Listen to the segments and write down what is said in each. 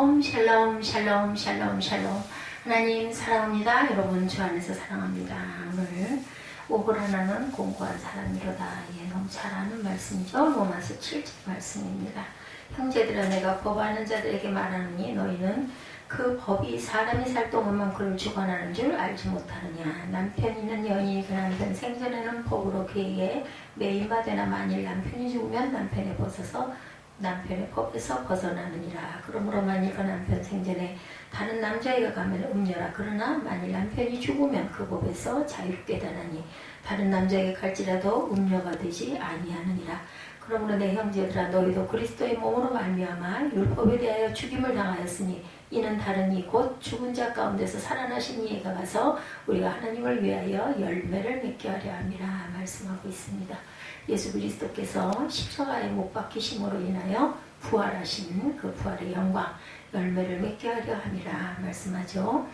샬롬 샬롬 샬롬 샬롬 샬롬. 하나님 사랑합니다. 여러분 주 안에서 사랑합니다. 오늘 옥을 하나는 공고한 사람이로다. 예, 너무 잘 아는 말씀이죠. 로마서 7절 말씀입니다. 형제들아 내가 법하는 자들에게 말하노니 너희는 그 법이 사람이 살 동안만 그를 주관하는 줄 알지 못하느냐. 남편 있는 여인이 그 남편 생전에는 법으로 그에게 매임받으나 만일 남편이 죽으면 남편의 법에서 벗어나느니라. 그러므로 만일 그 남편 생전에 다른 남자에게 가면 음녀라. 그러나 만일 남편이 죽으면 그 법에서 자유롭게 되나니 다른 남자에게 갈지라도 음녀가 되지 아니하느니라. 그러므로 내 형제들아 너희도 그리스도의 몸으로 말미암아 율법에 대하여 죽임을 당하였으니 이는 다른 이 곧 죽은 자 가운데서 살아나신 이에게 가서 우리가 하나님을 위하여 열매를 맺게 하려 함이라 말씀하고 있습니다. 예수 그리스도께서 십자가에 못 박히심으로 인하여 부활하신 그 부활의 영광 열매를 맺게 하려 함이라 말씀하죠.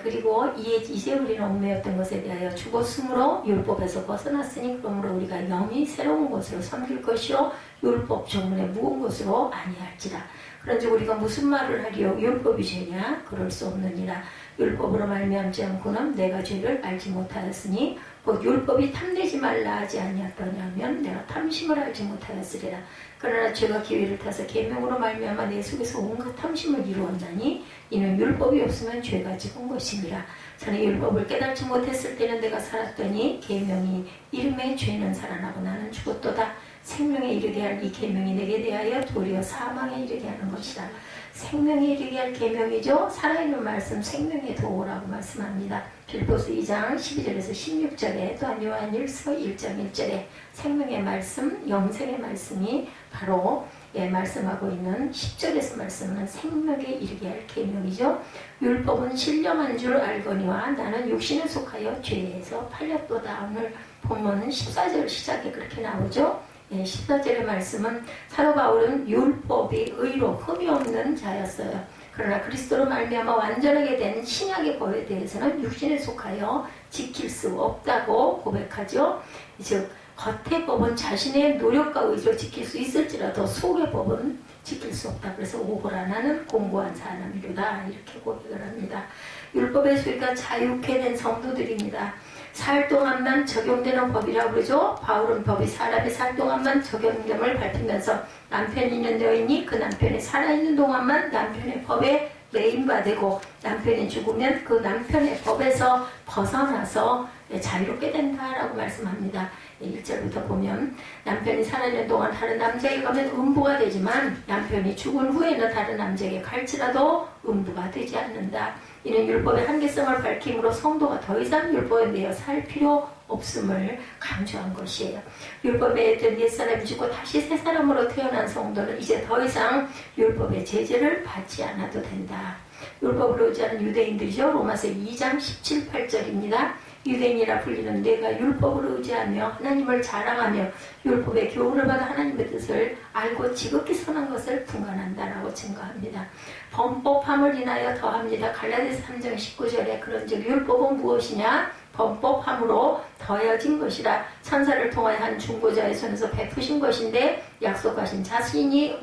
그리고 이제 우리는 얽매였던 것에 대하여 죽었으므로 율법에서 벗어났으니 그러므로 우리가 영이 새로운 것으로 섬길 것이요 율법 조문에 묵은 것으로 아니할지라. 그런즉 우리가 무슨 말을 하리요? 율법이 죄냐? 그럴 수 없느니라. 율법으로 말미암지 않고는 내가 죄를 알지 못하였으니 곧 율법이 탐내지 말라 하지 아니하더냐면 내가 탐심을 알지 못하였으리라. 그러나 죄가 기회를 타서 계명으로 말미암아 내 속에서 온갖 탐심을 이루었나니 이는 율법이 없으면 죄가 죽은 것이니라. 전에 율법을 깨닫지 못했을 때는 내가 살았더니 계명이 이름에 죄는 살아나고 나는 죽었도다. 생명에 이르게 할 이 계명이 내게 대하여 도리어 사망에 이르게 하는 것이다. 생명에 이르게 할 계명이죠. 살아있는 말씀 생명의 도라고 말씀합니다. 빌보스 2장 12절에서 16절에 또한 요한일서 1장 1절에 생명의 말씀, 영생의 말씀이 바로 말씀하고 있는 10절에서 말씀은 생명에 이르게 할 계명이죠. 율법은 신령한 줄 알거니와 나는 육신에 속하여 죄에서 팔렸도다. 오늘 본문은 14절 시작에 그렇게 나오죠. 14절의 말씀은 사도 바울은 율법이 의로 흠이 없는 자였어요. 그러나 그리스도로 말미암아 완전하게 된 신약의 법에 대해서는 육신에 속하여 지킬 수 없다고 고백하죠. 즉 겉의 법은 자신의 노력과 의지로 지킬 수 있을지라도 속의 법은 지킬 수 없다. 그래서 오고라나는 공고한 사람이로다 이렇게 고백을 합니다. 율법의 수위가 자유케 된 성도들입니다. 살 동안만 적용되는 법이라고 그러죠. 바울은 법이 사람이 살 동안만 적용됨을 밝히면서 남편이 있는 여인이 그 남편이 살아있는 동안만 남편의 법에 매임받고 남편이 죽으면 그 남편의 법에서 벗어나서 자유롭게 된다라고 말씀합니다. 1절부터 보면 남편이 살아있는 동안 다른 남자에게 가면 음부가 되지만 남편이 죽은 후에는 다른 남자에게 갈지라도 음부가 되지 않는다. 이는 율법의 한계성을 밝힘으로 성도가 더 이상 율법에 매여 살 필요 없음을 강조한 것이에요. 율법에 있던 옛사람이 죽고 다시 새 사람으로 태어난 성도는 이제 더 이상 율법의 제재를 받지 않아도 된다. 율법을 의지하는 유대인들이죠. 로마서 2장 17, 8절입니다. 유대인이라 불리는 내가 율법을 의지하며 하나님을 자랑하며 율법의 교훈을 받아 하나님의 뜻을 알고 지극히 선한 것을 분간한다라고 증거합니다. 범법함을 인하여 더합니다. 갈라디아서 3장 19절에 그런즉 율법은 무엇이냐? 범법함으로 더해진 것이라. 천사를 통하여 한 중보자의 손에서 베푸신 것인데 약속하신 자손이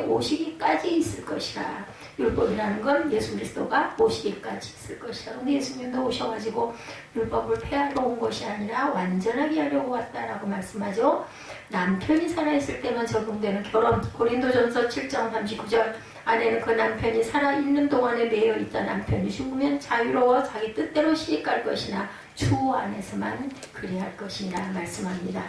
오시기까지 있을 것이라. 율법이라는 건 예수 그리스도가 오시기까지 있을 것이라. 근데 예수님도 오셔가지고 율법을 폐하러 온 것이 아니라 완전하게 하려고 왔다라고 말씀하죠. 남편이 살아있을 때만 적용되는 결혼. 고린도전서 7장 39절 아내는 그 남편이 살아있는 동안에 매여 있다. 남편이 죽으면 자유로워 자기 뜻대로 시집갈 것이나 주 안에서만 그리할 것이라 말씀합니다.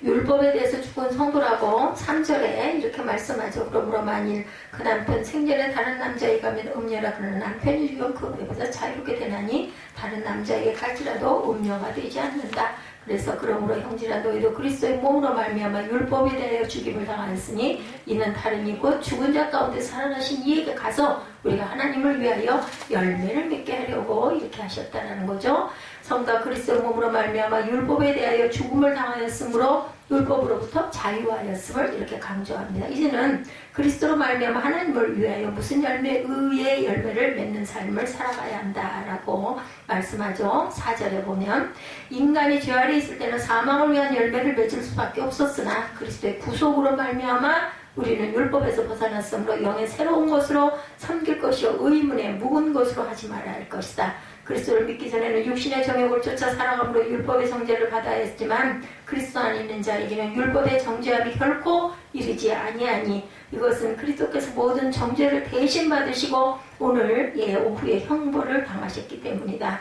율법에 대해서 죽은 성도라고 3절에 이렇게 말씀하죠. 그러므로 만일 그 남편 생전에 다른 남자에게 가면 음녀라. 그러나 남편이 죽으면 그 법에서 자유롭게 되나니 다른 남자에게 갈지라도 음녀가 되지 않는다. 그래서 그러므로 형제라 너희도 그리스도의 몸으로 말미암아 율법에 대하여 죽임을 당하였으니 이는 다른 이고 죽은 자 가운데 살아나신 이에게 가서 우리가 하나님을 위하여 열매를 맺게 하려고 이렇게 하셨다는 거죠. 성도가 그리스도의 몸으로 말미암아 율법에 대하여 죽음을 당하였으므로 율법으로부터 자유하였음을 이렇게 강조합니다. 이제는 그리스도로 말미암아 하나님을 위하여 무슨 열매? 의의 열매를 맺는 삶을 살아가야 한다라고 말씀하죠. 4절에 보면 인간이 죄 아래 있을 때는 사망을 위한 열매를 맺을 수밖에 없었으나 그리스도의 구속으로 말미암아 우리는 율법에서 벗어났으므로 영의 새로운 것으로 섬길 것이요 의문의 묵은 것으로 하지 말아야 할 것이다. 그리스도를 믿기 전에는 육신의 정욕을 쫓아 살아감으로 율법의 정죄를 받아야 했지만 그리스도 안에 있는 자에게는 율법의 정죄함이 결코 이르지 아니하니 이것은 그리스도께서 모든 정죄를 대신 받으시고 오늘 오후에 형벌을 당하셨기 때문이다.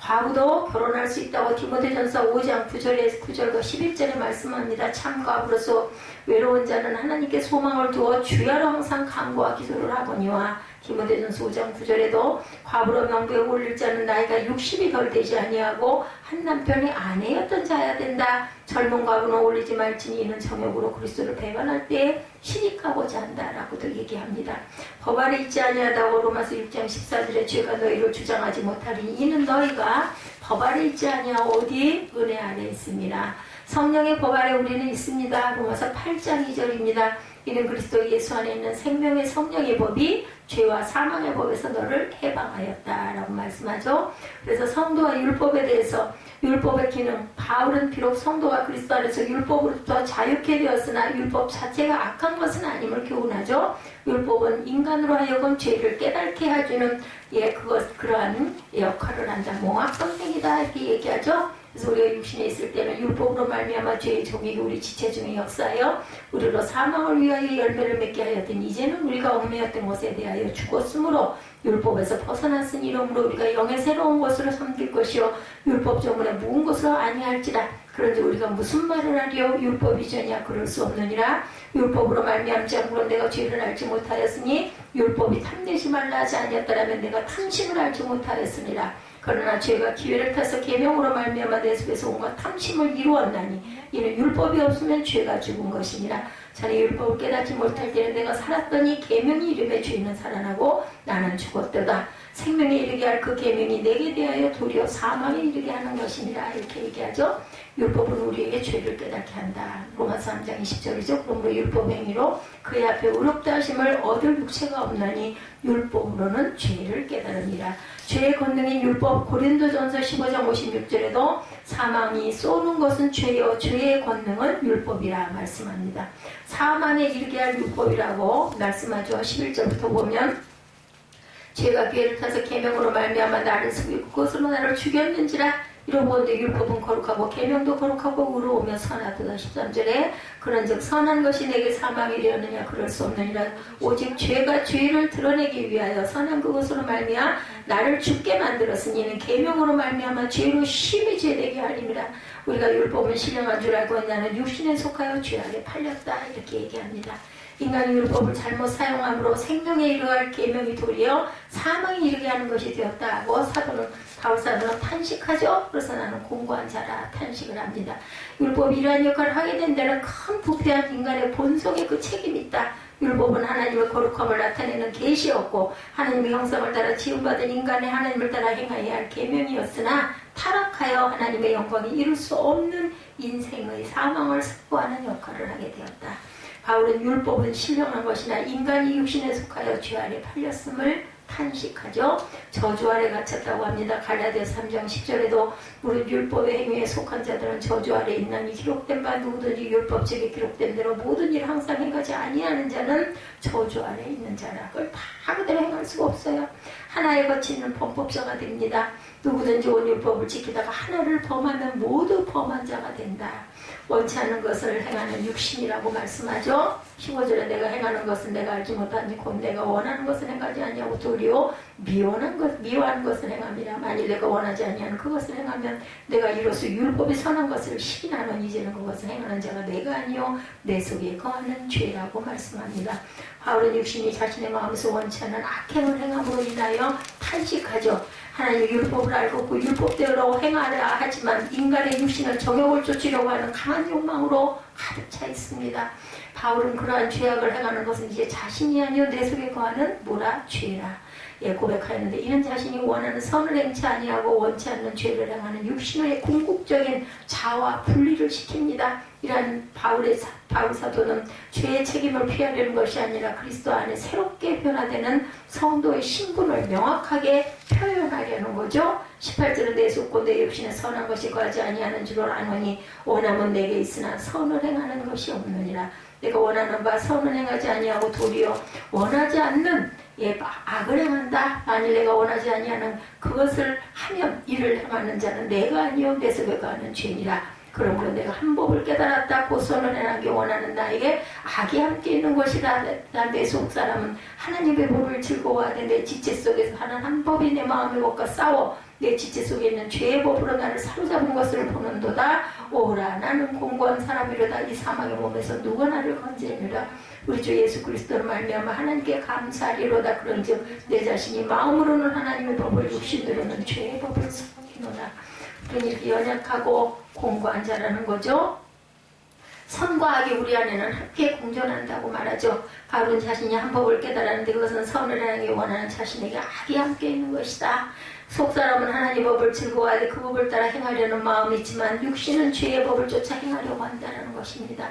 과부도 결혼할 수 있다고 디모데전서 5장 9절과 11절에 말씀합니다. 참 과부로서 외로운 자는 하나님께 소망을 두어 주야로 항상 간구와 기도를 하거니와 디모데전서 5장 9절에도 과부로 명부에 올릴 자는 나이가 60이 덜 되지 아니하고 한 남편이 아내였던 자야 된다. 젊은 과부는 올리지 말지니 이는 정욕으로 그리스도를 배반할 때에 시집가고자 한다라고도 얘기합니다. 법 아래 있지 아니하다고 로마서 6장 14절에 죄가 너희를 주장하지 못하리니 이는 너희가 법 아래 있지 아니하고 어디? 은혜 아래 있습니다. 성령의 법 아래 우리는 있습니다. 로마서 8장 2절입니다. 이는 그리스도 예수 안에 있는 생명의 성령의 법이 죄와 사망의 법에서 너를 해방하였다라고 말씀하죠. 그래서 성도와 율법에 대해서 율법의 기능, 바울은 비록 성도가 그리스도 안에서 율법으로부터 자유케 되었으나 율법 자체가 악한 것은 아님을 교훈하죠. 율법은 인간으로 하여금 죄를 깨닫게 해주는 그러한 역할을 한다. 몽합성생이다 이렇게 얘기하죠. 그래서 우리가 육신에 있을 때는 율법으로 말미암아 죄의 종이 우리 지체 중에 역사하여 우리로 사망을 위하여 열매를 맺게 하였더니 이제는 우리가 얽매였던 것에 대하여 죽었으므로 율법에서 벗어났으니 이러므로 우리가 영의 새로운 것으로 섬길 것이요 율법 조문에 묵은 것으로 아니할지라. 그런데 우리가 무슨 말을 하리요? 율법이 전이야 그럴 수 없느니라. 율법으로 말미암지 않고는 내가 죄를 알지 못하였으니 율법이 탐내지 말라 하지 아니었더라면 내가 탐심을 알지 못하였으니라. 그러나 죄가 기회를 타서 계명으로 말미암아 내 속에서 온갖 탐심을 이루었나니 이는 율법이 없으면 죄가 죽은 것이니라. 자네 율법을 깨닫지 못할 때는 내가 살았더니 계명이 이름에 죄는 살아나고 나는 죽었도다. 생명에 이르게 할 그 계명이 내게 대하여 도리어 사망에 이르게 하는 것이니라 이렇게 얘기하죠. 율법은 우리에게 죄를 깨닫게 한다. 로마서 3장 20절이죠. 그러므로 율법 행위로 그의 앞에 의롭다 하심을 얻을 육체가 없나니 율법으로는 죄를 깨달으니라. 죄의 권능인 율법 고린도전서 15장 56절에도 사망이 쏘는 것은 죄요 죄의 권능은 율법이라 말씀합니다. 사망에 이르게 할 율법이라고 말씀하죠. 11절부터 보면 죄가 기회를 타서 계명으로 말미암아 나를 속이고 그것으로 나를 죽였는지라. 이러므로 율법은 거룩하고 계명도 거룩하고 의로우며 선하도다. 13절에 그런즉 선한 것이 내게 사망이 되었느냐 그럴 수 없느니라. 오직 죄가 죄를 드러내기 위하여 선한 그것으로 말미암아 나를 죽게 만들었으니 이는 계명으로 말미암아 죄로 심히 죄되게 하림이라. 우리가 율법은 신령한 줄 알고 나는 육신에 속하여 죄 아래 팔렸다 이렇게 얘기합니다. 인간이 율법을 잘못 사용함으로 생명에 이르할 계명이 도리어 사망에 이르게 하는 것이 되었다고 바울사도는 탄식하죠. 그래서 나는 공고한 자라 탄식을 합니다. 율법이 이러한 역할을 하게 된 데는 큰 부패한 인간의 본성에 그 책임이 있다. 율법은 하나님의 거룩함을 나타내는 계시였고 하나님의 형상을 따라 지음받은 인간의 하나님을 따라 행하여야 할 계명이었으나 타락하여 하나님의 영광이 이룰 수 없는 인생의 사망을 선고하는 역할을 하게 되었다. 바울은 율법은 신령한 것이나 인간이 육신에 속하여 죄 아래 팔렸음을 탄식하죠. 저주 아래 갇혔다고 합니다. 갈라디아서 3장 10절에도 무릇 율법의 행위에 속한 자들은 저주 아래 있나니 기록된 바 누구든지 율법책에 기록된 대로 모든 일을 항상 행하지 아니하는 자는 저주 아래 있는 자라. 그걸 다 그대로 행할 수가 없어요. 하나에 거치는 범법자가 됩니다. 누구든지 온 율법을 지키다가 하나를 범하면 모두 범한 자가 된다. 원치 않는 것을 행하는 육신이라고 말씀하죠. 15절에 내가 행하는 것은 내가 알지 못하니 곧 내가 원하는 것은 행하지 아니하고 도리어 미워하는 것을 행함이라. 만일 내가 원하지 아니하는 그것을 행하면 내가 이로써 율법이 선한 것을 시인하는 이제는 그것을 행하는 자가 내가 아니요 내 속에 거하는 죄라고 말씀합니다. 바울은 육신이 자신의 마음에서 원치 않는 악행을 행함으로 인하여 탄식하죠. 하나님의 율법을 알고 그 율법대로 행하려 하지만 인간의 육신을 정욕을 쫓으려고 하는 강한 욕망으로 가득 차 있습니다. 바울은 그러한 죄악을 행하는 것은 이제 자신이 아니요 내 속에 거하는 뭐라? 죄라. 고백하였는데 이는 자신이 원하는 선을 행치 아니하고 원치 않는 죄를 행하는 육신의 궁극적인 자와 분리를 시킵니다. 이러한 바울 사도는 죄의 책임을 피하려는 것이 아니라 그리스도 안에 새롭게 변화되는 성도의 신분을 명확하게 표현하려는 거죠. 18절은 내 속고 내 육신에 선한 것이 거하지 아니하는 줄을 아노니 원함은 내게 있으나 선을 행하는 것이 없느니라. 내가 원하는 바 선은 행하지 아니하고 도리어 원하지 않는 악을 행한다. 만일 내가 원하지 아니하는 그것을 하면 이를 행하는 자는 내가 아니요 내 속에 거하는 죄니라. 그러므로 내가 한 법을 깨달았다. 곧 선을 행하기 원하는 나에게 악이 함께 있는 것이다. 내 속사람은 하나님의 법을 즐거워하되 내 지체 속에서 하는 한 법이 내 마음의 법과 싸워 내 지체 속에 있는 죄의 법으로 나를 사로잡은 것을 보는도다. 오라 나는 공고한 사람이로다. 이 사망의 몸에서 누가 나를 건지리라. 우리 주 예수 그리스도로 말미암아 하나님께 감사하리로다. 그런즉 내 자신이 마음으로는 하나님의 법을 육신으로는 죄의 법을 섬기노라. 이렇게 연약하고 공고한 자라는 거죠. 선과 악이 우리 안에는 함께 공존한다고 말하죠. 바울은 자신이 한 법을 깨달았는데 그것은 선을 행하기 원하는 자신에게 악이 함께 있는 것이다. 속사람은 하나님 법을 즐거워하되 그 법을 따라 행하려는 마음이 있지만 육신은 죄의 법을 쫓아 행하려고 한다는 것입니다.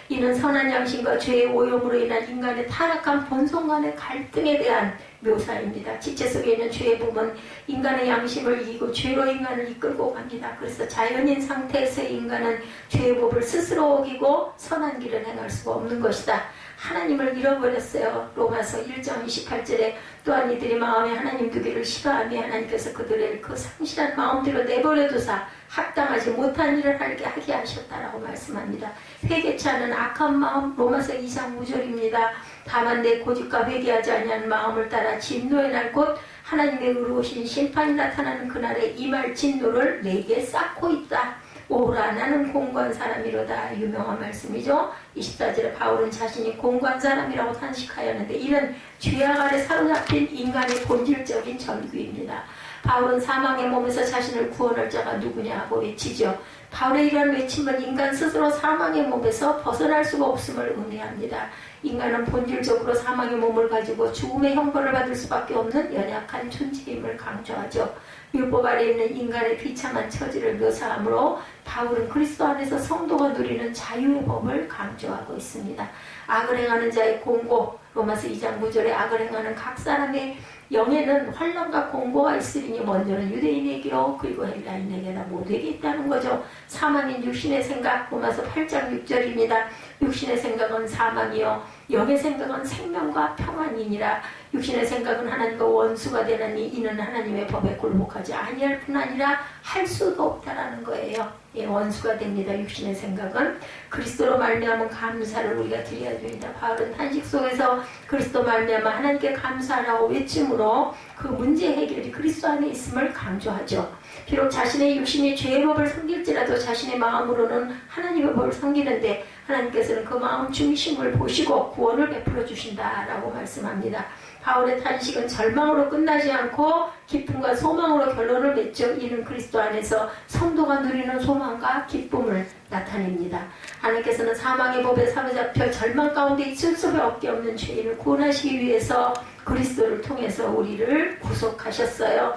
이는 선한 양심과 죄의 오염으로 인한 인간의 타락한 본성 간의 갈등에 대한 묘사입니다. 지체 속에 있는 죄의 법은 인간의 양심을 이기고 죄로 인간을 이끌고 갑니다. 그래서 자연인 상태에서의 인간은 죄의 법을 스스로 어기고 선한 길을 행할 수가 없는 것이다. 하나님을 잃어버렸어요. 로마서 1장 28절에 또한 이들이 마음에 하나님 두기를 싫어하며 하나님께서 그들의 그 상실한 마음대로 내버려 두사 합당하지 못한 일을 하게 하셨다라고 말씀합니다. 회개치 않은 악한 마음, 로마서 2장 5절입니다. 다만 내 고집과 회개하지 아니한 마음을 따라 진노의 날 곧 하나님의 의로우신 심판이 나타나는 그날에 임할 진노를 내게 쌓고 있다. 오라 나는 공고한 사람이로다. 유명한 말씀이죠. 24절에 바울은 자신이 공고한 사람이라고 탄식하였는데 이는 죄악 아래 사로잡힌 인간의 본질적인 전규입니다. 바울은 사망의 몸에서 자신을 구원할 자가 누구냐 하고 외치죠. 바울의 이러한 외침은 인간 스스로 사망의 몸에서 벗어날 수가 없음을 의미합니다. 인간은 본질적으로 사망의 몸을 가지고 죽음의 형벌을 받을 수밖에 없는 연약한 존재임을 강조하죠. 율법 아래 있는 인간의 비참한 처지를 묘사하므로 바울은 그리스도 안에서 성도가 누리는 자유의 법을 강조하고 있습니다. 악을 행하는 자의 공고, 로마서 2장 9절에 악을 행하는 각 사람의 영에는 환난과 공고가 있으리니 먼저는 유대인에게로 그리고 헬라인에게나 모두에게 있다는 거죠. 사망인 육신의 생각, 로마서 8장 6절입니다. 육신의 생각은 사망이요 영의 생각은 생명과 평안이니라. 육신의 생각은 하나님과 원수가 되나니 이는 하나님의 법에 굴복하지 아니할 뿐 아니라 할 수가 없다라는 거예요. 원수가 됩니다. 육신의 생각은 그리스도로 말미암은 감사를 우리가 드려야 됩니다. 바울은 탄식 속에서 그리스도 말미암아 하나님께 감사하라고 외침으로 그 문제 해결이 그리스도 안에 있음을 강조하죠. 비록 자신의 육신이 죄의 법을 섬길지라도 자신의 마음으로는 하나님의 법을 섬기는데 하나님께서는 그 마음 중심을 보시고 구원을 베풀어 주신다라고 말씀합니다. 바울의 탄식은 절망으로 끝나지 않고 기쁨과 소망으로 결론을 맺죠. 이는 그리스도 안에서 성도가 누리는 소망과 기쁨을 나타냅니다. 하나님께서는 사망의 법에 사로잡혀 절망 가운데 있을 수밖에 없는 죄인을 구원하시기 위해서 그리스도를 통해서 우리를 구속하셨어요.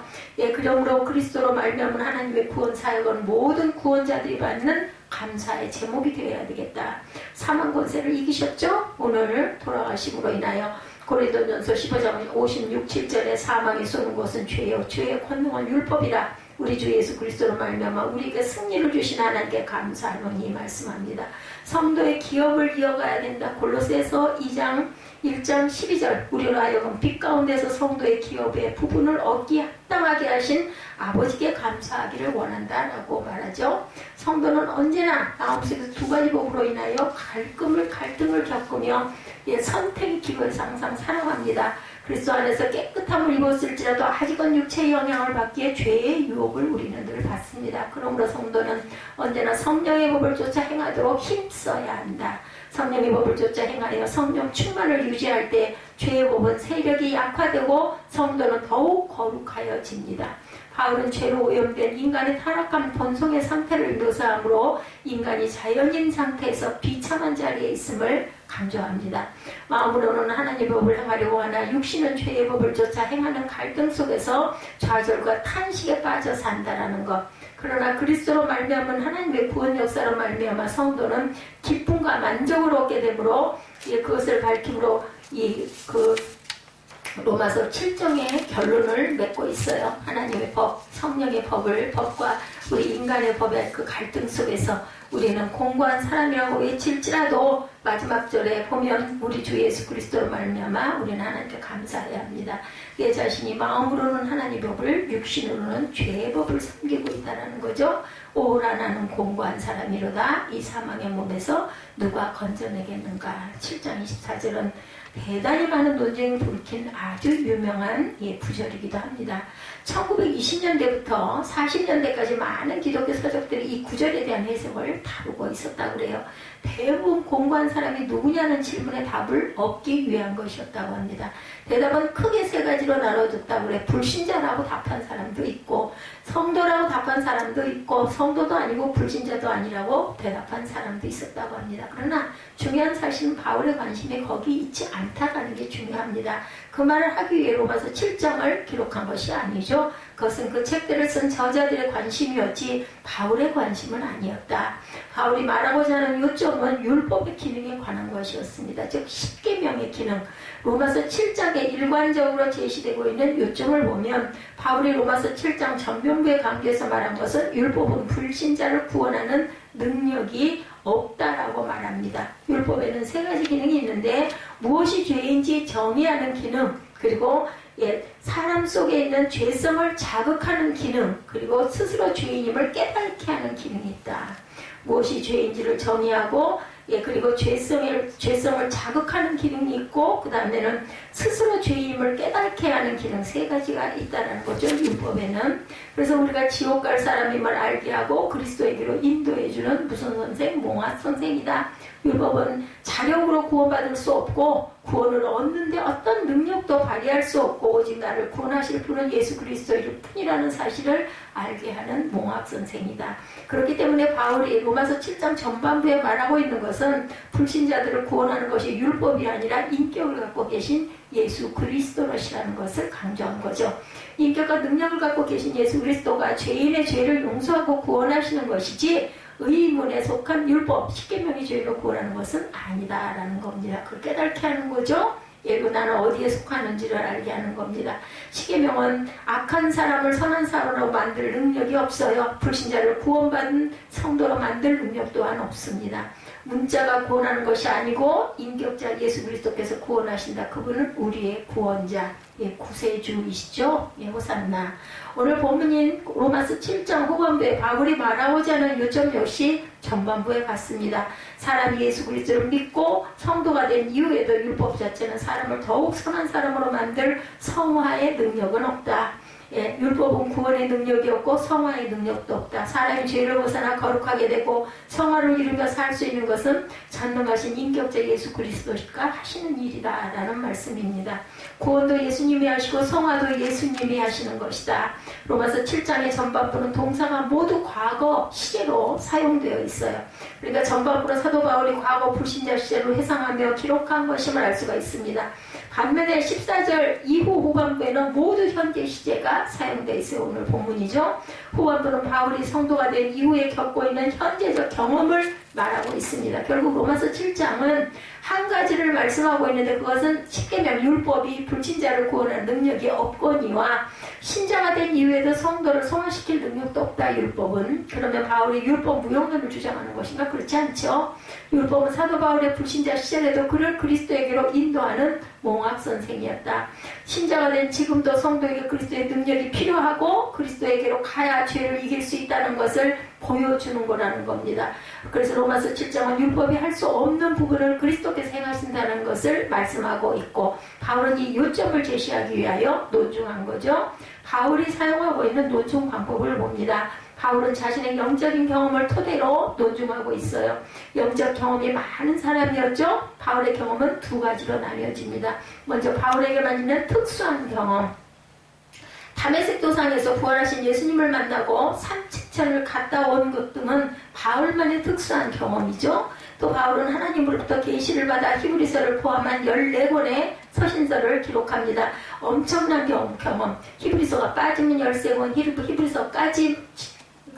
그러므로 그리스도로 말미암은 하나님의 구원 사역은 모든 구원자들이 받는 감사의 제목이 되어야 되겠다. 사망 권세를 이기셨죠? 오늘 돌아가심으로 인하여 고린도전서 15장 56, 7절에 사망이 쏘는 것은 죄요 죄의 권능은 율법이라. 우리 주 예수 그리스도로 말미암아 우리에게 승리를 주신 하나님께 감사하노니 말씀합니다. 성도의 기업을 이어가야 된다. 골로새서 2장 1장 12절 우리로 하여금 빛 가운데서 성도의 기업의 부분을 얻기 합당하게 하신 아버지께 감사하기를 원한다라고 말하죠. 성도는 언제나 마음속에서 두 가지 법으로 인하여 갈등을 겪으며 선택의 기로에서 항상 살아갑니다. 그리스도 안에서 깨끗함을 입었을지라도 아직은 육체의 영향을 받기에 죄의 유혹을 우리는 늘 받습니다. 그러므로 성도는 언제나 성령의 법을 쫓아 행하도록 힘써야 한다. 성령의 법을 쫓아 행하여 성령 충만을 유지할 때 죄의 법은 세력이 약화되고 성도는 더욱 거룩하여집니다. 바울은 죄로 오염된 인간의 타락한 본성의 상태를 묘사하므로 인간이 자연인 상태에서 비참한 자리에 있음을 강조합니다. 마음으로는 하나님의 법을 행하려고 하나 육신은 죄의 법을 쫓아 행하는 갈등 속에서 좌절과 탄식에 빠져 산다라는 것. 그러나 그리스도로 말미암은 하나님의 구원 역사로 말미암아 성도는 기쁨과 만족을 얻게 되므로 그것을 밝힘으로 로마서 7장의 결론을 맺고 있어요. 하나님의 법, 성령의 법과 우리 인간의 법의 그 갈등 속에서 우리는 공고한 사람이라고 외칠지라도 마지막 절에 보면 우리 주 예수 그리스도로 말미암아 우리는 하나님께 감사해야 합니다. 내 자신이 마음으로는 하나님의 법을, 육신으로는 죄의 법을 섬기고 있다는 거죠. 오라 나는 공고한 사람이로다. 이 사망의 몸에서 누가 건져내겠는가. 7장 24절은 대단히 많은 논쟁을 불킨 아주 유명한 구절이기도 합니다. 1920년대부터 40년대까지 많은 기독교 서적들이 이 구절에 대한 해석을 다루고 있었다고 그래요. 대부분 공고한 사람이 누구냐는 질문에 답을 얻기 위한 것이었다고 합니다. 대답은 크게 세 가지로 나눠졌다고 그래. 불신자라고 답한 사람도 있고, 성도라고 답한 사람도 있고, 성도도 아니고 불신자도 아니라고 대답한 사람도 있었다고 합니다. 그러나 중요한 사실은 바울의 관심이 거기 있지 않다라는 게 중요합니다. 그 말을 하기 위해 로마서 7장을 기록한 것이 아니죠. 그것은 그 책들을 쓴 저자들의 관심이었지 바울의 관심은 아니었다. 바울이 말하고자 하는 요점은 율법의 기능에 관한 것이었습니다. 즉 10계명의 기능. 로마서 7장에 일관적으로 제시되고 있는 요점을 보면 바울이 로마서 7장 전면부에 강조해서 말한 것은 율법은 불신자를 구원하는 능력이 없다라고 말합니다. 율법에는 세 가지 기능이 있는데 무엇이 죄인지 정의하는 기능, 그리고 사람 속에 있는 죄성을 자극하는 기능, 그리고 스스로 죄인임을 깨닫게 하는 기능이 있다. 무엇이 죄인지를 정의하고 그리고 죄성을 자극하는 기능이 있고, 그 다음에는 스스로 죄임을 깨닫게 하는 기능, 세 가지가 있다는 거죠, 율법에는. 그래서 우리가 지옥 갈 사람임을 알게 하고 그리스도에게로 인도해주는 무슨 선생? 몽학 선생이다. 율법은 자력으로 구원받을 수 없고 구원을 얻는데 어떤 능력도 발휘할 수 없고 오직 나를 구원하실 분은 예수 그리스도일 뿐이라는 사실을 알게 하는 몽학 선생이다. 그렇기 때문에 바울이 로마서 7장 전반부에 말하고 있는 것은 불신자들을 구원하는 것이 율법이 아니라 인격을 갖고 계신 예수 그리스도라시라는 것을 강조한 거죠. 인격과 능력을 갖고 계신 예수 그리스도가 죄인의 죄를 용서하고 구원하시는 것이지 의문에 속한 율법, 10계명의 죄로 구원하는 것은 아니다라는 겁니다. 그걸 깨닫게 하는 거죠. 예로 나는 어디에 속하는지를 알게 하는 겁니다. 10계명은 악한 사람을 선한 사람으로 만들 능력이 없어요. 불신자를 구원받은 성도로 만들 능력 또한 없습니다. 문자가 구원하는 것이 아니고 인격자 예수 그리스도께서 구원하신다. 그분은 우리의 구원자, 구세주이시죠. 호산나. 오늘 본문인 로마서 7장 후반부에 바울이 말하고자 하는 요점 역시 전반부에 같습니다. 사람이 예수 그리스도를 믿고 성도가 된 이후에도 율법 자체는 사람을 더욱 선한 사람으로 만들 성화의 능력은 없다. 율법은 구원의 능력이 없고 성화의 능력도 없다. 사람이 죄를 벗어나 거룩하게 되고 성화를 이루며 살 수 있는 것은 전능하신 인격자 예수 그리스도가 하시는 일이다 라는 말씀입니다. 구원도 예수님이 하시고 성화도 예수님이 하시는 것이다. 로마서 7장의 전반부는 동사가 모두 과거 시제로 사용되어 있어요. 그러니까 전반부는 사도 바울이 과거 불신자 시제로 회상하며 기록한 것임을 알 수가 있습니다. 반면에 14절 이후 후반부에는 모두 현재 시제가 사용되어 있어요. 오늘 본문이죠. 후반부는 바울이 성도가 된 이후에 겪고 있는 현재적 경험을 말하고 있습니다. 결국 로마서 7장은 한 가지를 말씀하고 있는데 그것은 10계명 율법이 불신자를 구원하는 능력이 없거니와 신자가 된 이후에도 성도를 성화시킬 능력도 없다. 율법은. 그러면 바울이 율법 무용론을 주장하는 것인가? 그렇지 않죠. 율법은 사도 바울의 불신자 시절에도 그를 그리스도에게로 인도하는 몽학 선생이었다. 신자가 된 지금도 성도에게 그리스도의 능력이 필요하고 그리스도에게로 가야 죄를 이길 수 있다는 것을 보여주는 거라는 겁니다. 그래서 로마서 7장은 율법이 할 수 없는 부분을 그리스도께서 행하신다는 것을 말씀하고 있고 바울은 이 요점을 제시하기 위하여 논중한 거죠. 바울이 사용하고 있는 논중 방법을 봅니다. 바울은 자신의 영적인 경험을 토대로 논중하고 있어요. 영적 경험이 많은 사람이었죠. 바울의 경험은 두 가지로 나뉘어집니다. 먼저 바울에게만 있는 특수한 경험. 다메섹 도상에서 부활하신 예수님을 만나고 산책천을 갔다 온 것 등은 바울만의 특수한 경험이죠. 또 바울은 하나님으로부터 계시를 받아 히브리서를 포함한 14권의 서신서를 기록합니다. 엄청난 경험. 히브리서가 빠지면 13권, 히브리서까지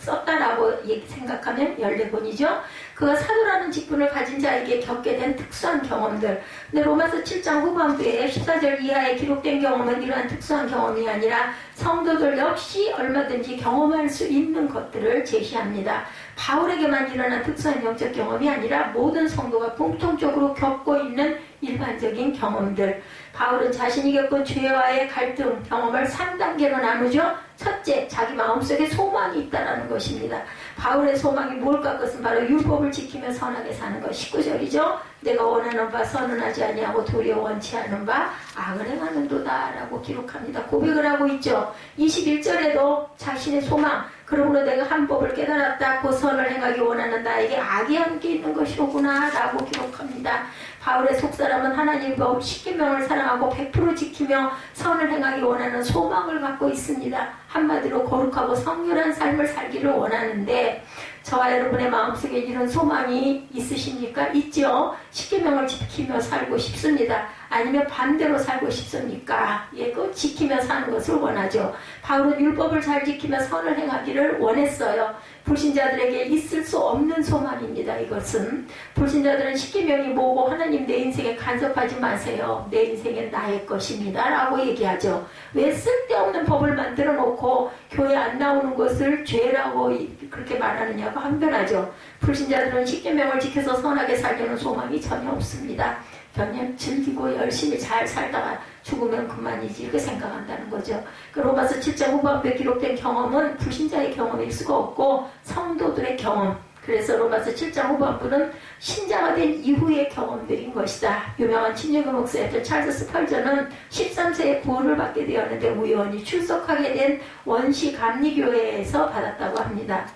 썼다라고 생각하면 14권이죠. 그가 사도라는 직분을 가진 자에게 겪게 된 특수한 경험들. 근데 로마서 7장 후반부에 14절 이하에 기록된 경험은 이러한 특수한 경험이 아니라 성도들 역시 얼마든지 경험할 수 있는 것들을 제시합니다. 바울에게만 일어난 특수한 영적 경험이 아니라 모든 성도가 공통적으로 겪고 있는 일반적인 경험들. 바울은 자신이 겪은 죄와의 갈등 경험을 3단계로 나누죠. 첫째, 자기 마음속에 소망이 있다는 것입니다. 바울의 소망이 뭘까? 그것은 바로 율법을 지키며 선하게 사는 것. 19절이죠. 내가 원하는 바 선언하지 아니하고 도리어 원치 않은 바 악을 행하는도다 라고 기록합니다. 고백을 하고 있죠. 21절에도 자신의 소망, 그러므로 내가 한 법을 깨달았다. 그 선을 행하기 원하는 나에게 악이 함께 있는 것이로구나 라고 기록합니다. 바울의 속사람은 하나님 법 10계명을 사랑하고 100% 지키며 선을 행하기 원하는 소망을 갖고 있습니다. 한마디로 거룩하고 성결한 삶을 살기를 원하는데 저와 여러분의 마음속에 이런 소망이 있으십니까? 있죠. 10계명을 지키며 살고 싶습니다. 아니면 반대로 살고 싶습니까? 예, 그 지키며 사는 것을 원하죠. 바울은 율법을 잘 지키며 선을 행하기를 원했어요. 불신자들에게 있을 수 없는 소망입니다. 이것은 불신자들은 10계명이 뭐고 하나님 내 인생에 간섭하지 마세요. 내 인생은 나의 것입니다 라고 얘기하죠. 왜 쓸데없는 법을 만들어 놓고 교회 안 나오는 것을 죄라고 그렇게 말하느냐고 항변하죠. 불신자들은 10계명을 지켜서 선하게 살려는 소망이 전혀 없습니다. 그냥 즐기고 열심히 잘 살다가 죽으면 그만이지 이렇게 생각한다는 거죠. 그 로마서 7장 후반부에 기록된 경험은 불신자의 경험일 수가 없고 성도들의 경험. 그래서 로마서 7장 후반부는 신자가 된 이후의 경험들인 것이다. 유명한 친유교 목사였던 찰스 스펄전은 13세에 구원을 받게 되었는데 우연히 출석하게 된 원시 감리교회에서 받았다고 합니다.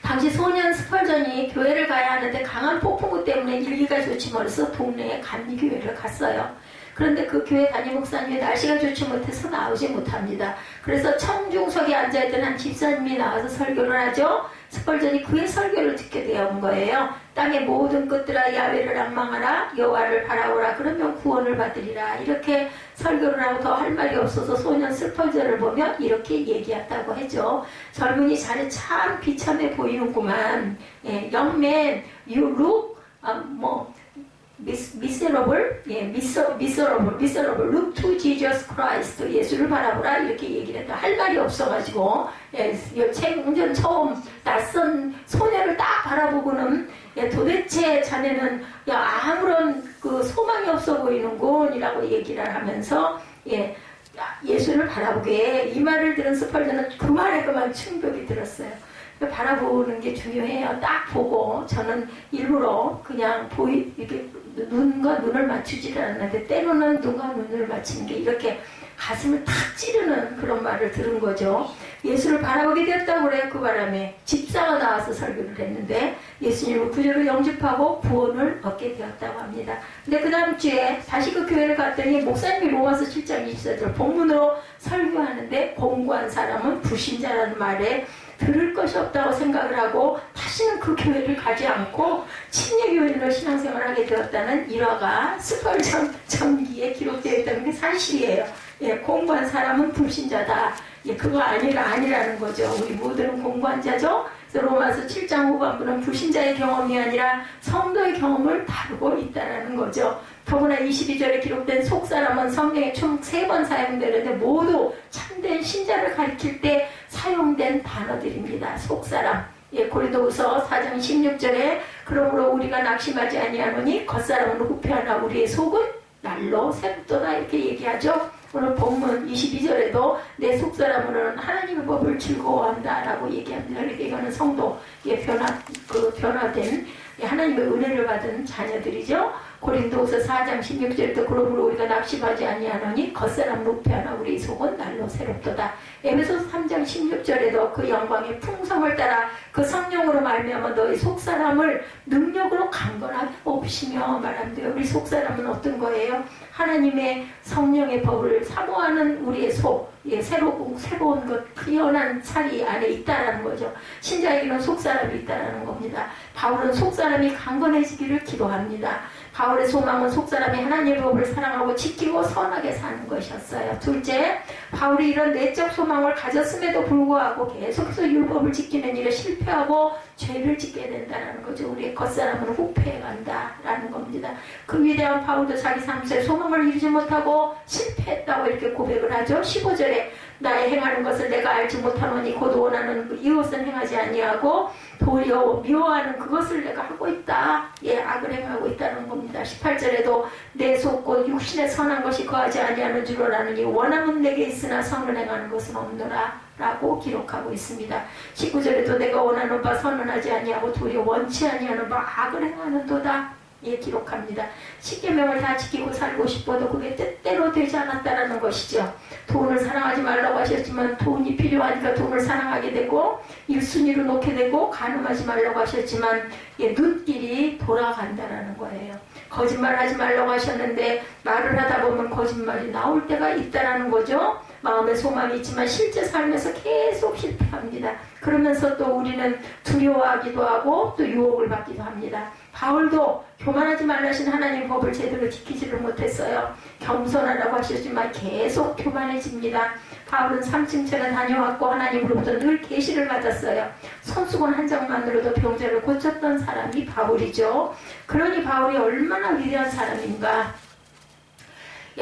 당시 소년 스펄전이 교회를 가야 하는데 강한 폭풍우 때문에 일기가 좋지 못해서 동네에 감리교회를 갔어요. 그런데 그 교회 담임 목사님이 날씨가 좋지 못해서 나오지 못합니다. 그래서 청중석에 앉아있던 한 집사님이 나와서 설교를 하죠. 스펄전이 그의 설교를 듣게 되온 거예요. 땅의 모든 끝들아 야훼를 앙망하라, 여호와를 바라보라, 그러면 구원을 받으리라. 이렇게 설교를 하고 더 할 말이 없어서 소년 스펄전을 보며 이렇게 얘기했다고 했죠. 젊은이 자네 참 비참해 보이는구만. 예, young man, you look miserable, look to Jesus Christ, 예수를 바라보라 이렇게 얘기를 했다. 할 말이 없어가지고 생전 처음 낯선 소녀를 딱 바라보고는 도대체 자네는 아무런 그 소망이 없어 보이는군 이라고 얘기를 하면서 예수를 바라보게 이 말을 들은 스펄전은 그 말에 그만 충격이 들었어요. 바라보는 게 중요해요. 딱 보고 저는 일부러 그냥 이렇게 눈과 눈을 맞추지 않았는데 때로는 눈과 눈을 맞추는 게 이렇게 가슴을 탁 찌르는 그런 말을 들은 거죠. 예수를 바라보게 되었다고 그래요. 그 바람에 집사가 나와서 설교를 했는데 예수님을 구주로 영접하고 구원을 얻게 되었다고 합니다. 근데 그 다음 주에 다시 그 교회를 갔더니 목사님이 로마서 7장 24절 본문으로 설교하는데 공고한 사람은 불신자라는 말에 들을 것이 없다고 생각을 하고 다시는 그 교회를 가지 않고 침례교인으로 신앙생활을 하게 되었다는 일화가 스펄전 전기에 기록되어 있다는 게 사실이에요. 공부한 사람은 불신자다. 그거 아니라는 거죠. 우리 모두는 공부한 자죠. 그래서 로마서 7장 후반부는 불신자의 경험이 아니라 성도의 경험을 다루고 있다는 거죠. 더구나 22절에 기록된 속사람은 성경에 총 3번 사용되는데 모두 참된 신자를 가리킬 때 사용된 단어들입니다. 속사람. 고린도후서 4장 16절에 그러므로 우리가 낙심하지 아니하노니 겉사람은 후패하나 우리의 속은 날로 새롭도다 이렇게 얘기하죠. 오늘 본문 22절에도 내 속사람은 하나님의 법을 즐거워한다 라고 얘기합니다. 그러니까 이거는 성도의 변화된 하나님의 은혜를 받은 자녀들이죠. 고린도후서 4장 16절에도 그러므로 우리가 낙심하지 아니하노니 겉사람 무패하나 우리 속은 날로 새롭도다. 에베소서 3장 16절에도 그 영광의 풍성을 따라 그 성령으로 말미암아 너희 속사람을 능력으로 강건하게 없이며 말합니다. 우리 속사람은 어떤 거예요? 하나님의 성령의 법을 사모하는 우리의 속, 새로운 것, 피어난 살이 안에 있다라는 거죠. 신자에게는 속사람이 있다라는 겁니다. 바울은 속사람이 강건해지기를 기도합니다. 바울의 소망은 속사람이 하나님의 법을 사랑하고 지키고 선하게 사는 것이었어요. 둘째, 바울이 이런 내적 소망을 가졌음에도 불구하고 계속해서 율법을 지키는 일에 실패하고 죄를 짓게 된다는 거죠. 우리의 겉사람은 후패해 간다라는 겁니다. 그 위대한 바울도 자기 삶에 소망을 이루지 못하고 실패했다고 이렇게 고백을 하죠. 15절에 나의 행하는 것을 내가 알지 못하노니 곧 원하는 이것은 행하지 아니하고 도리어 미워하는 그것을 내가 하고 있다. 예, 악을 행하고 있다는 겁니다. 18절에도 내 속 곧 육신에 선한 것이 거하지 아니하는 줄 아느니 원함은 내게 있으나 선을 행하는 것은 없노라 라고 기록하고 있습니다. 19절에도 내가 원하는 바 선은 하지 아니하고 도리어 원치 아니하는 바 악을 행하는도다. 예, 기록합니다. 십계명을 다 지키고 살고 싶어도 그게 뜻대로 되지 않았다라는 것이죠. 돈을 사랑하지 말라고 하셨지만 돈이 필요하니까 돈을 사랑하게 되고 1순위로 놓게 되고 간음하지 말라고 하셨지만 예, 눈길이 돌아간다라는 거예요. 거짓말하지 말라고 하셨는데 말을 하다 보면 거짓말이 나올 때가 있다라는 거죠. 마음에 소망이 있지만 실제 삶에서 계속 실패합니다. 그러면서 또 우리는 두려워하기도 하고 또 유혹을 받기도 합니다. 바울도 교만하지 말라신 하나님 법을 제대로 지키지를 못했어요. 겸손하라고 하셨지만 계속 교만해집니다. 바울은 3층천에 다녀왔고 하나님으로부터 늘 계시를 받았어요. 손수건 한 장만으로도 병자를 고쳤던 사람이 바울이죠. 그러니 바울이 얼마나 위대한 사람인가.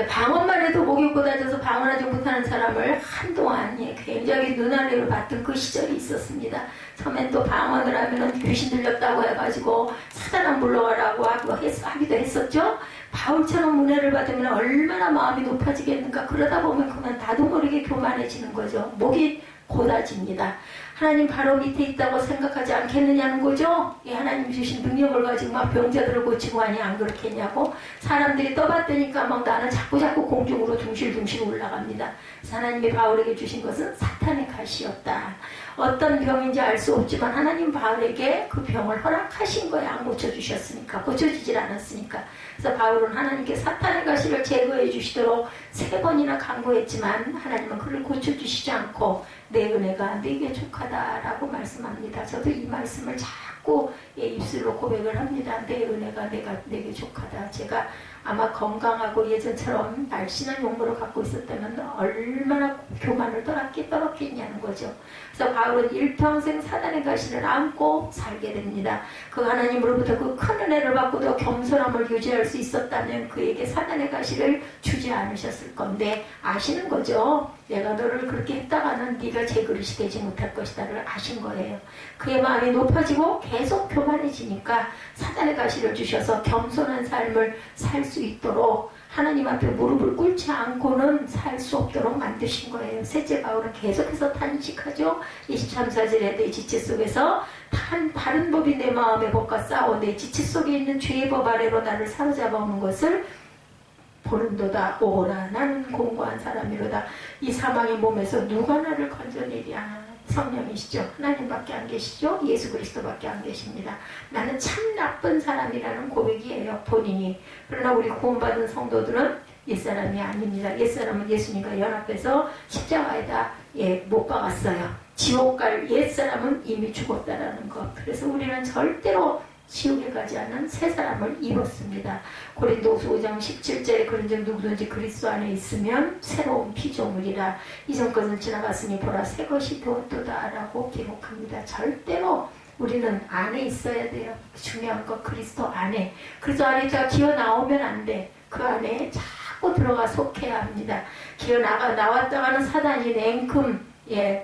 방언만 해도 목이 고다져서 방언하지 못하는 사람을 한동안 굉장히 눈알레로 봤던 그 시절이 있었습니다. 처음엔 또 방언을 하면 귀신 들렸다고 해가지고 사단아 물러가라고 하기도 했었죠. 바울처럼 은혜를 받으면 얼마나 마음이 높아지겠는가. 그러다 보면 그만 나도 모르게 교만해지는 거죠. 목이 고다집니다. 하나님 바로 밑에 있다고 생각하지 않겠느냐는 거죠. 하나님 주신 능력을 가지고 막 병자들을 고치고 하니 안 그렇겠냐고. 사람들이 떠받드니까 막 나는 자꾸 공중으로 둥실둥실 올라갑니다. 하나님이 바울에게 주신 것은 사탄의 가시였다. 어떤 병인지 알 수 없지만 하나님 바울에게 그 병을 허락하신 거야. 안 고쳐주셨으니까. 고쳐지질 않았으니까. 그래서 바울은 하나님께 사탄의 가시를 제거해 주시도록 3번이나 간구했지만 하나님은 그를 고쳐주시지 않고 내 은혜가 내게 족하다라고 말씀합니다. 저도 이 말씀을 자꾸 입술로 고백을 합니다. 내 은혜가 내게 족하다. 제가 아마 건강하고 예전처럼 날씬한 용모를 갖고 있었다면 얼마나 교만을 떨었겠냐는 거죠. 그래서 바울은 일평생 사단의 가시를 안고 살게 됩니다. 그 하나님으로부터 그 큰 은혜를 받고도 겸손함을 유지할 수 있었다면 그에게 사단의 가시를 주지 않으셨을 건데 아시는 거죠. 내가 너를 그렇게 했다가는 네가 제 그릇이 되지 못할 것이다를 아신 거예요. 그의 마음이 높아지고 계속 교만해지니까 사단의 가시를 주셔서 겸손한 삶을 살 수 있도록 하나님 앞에 무릎을 꿇지 않고는 살 수 없도록 만드신 거예요. 셋째 바울은 계속해서 탄식하죠. 23~24절에 내 지체 속에서 다른 법이 내 마음의 법과 싸워 내 지체 속에 있는 죄의 법 아래로 나를 사로잡아 오는 것을 보는도다. 오라 나는 공고한 사람이로다. 이 사망의 몸에서 누가 나를 건져내랴. 성령이시죠. 하나님밖에 안 계시죠. 예수 그리스도밖에 안 계십니다. 나는 참 나쁜 사람이라는 고백이에요. 본인이. 그러나 우리 구원받은 성도들은 옛사람이 아닙니다. 옛사람은 예수님과 연합해서 십자가에다 못 박았어요. 지옥 갈 옛사람은 이미 죽었다라는 것. 그래서 우리는 절대로 지옥에 가지 않은 새 사람을 입었습니다. 고린도후서 5장 17절에 그런즉 누구든지 그리스도 안에 있으면 새로운 피조물이라. 이전 것은 지나갔으니 보라 새 것이 되었도다 라고 기록합니다. 절대로 우리는 안에 있어야 돼요. 중요한 거 그리스도 안에. 그리스도 안에 제가 기어 나오면 안 돼. 그 안에 자꾸 들어가 속해야 합니다. 기어 나왔다가는 사단이 냉큼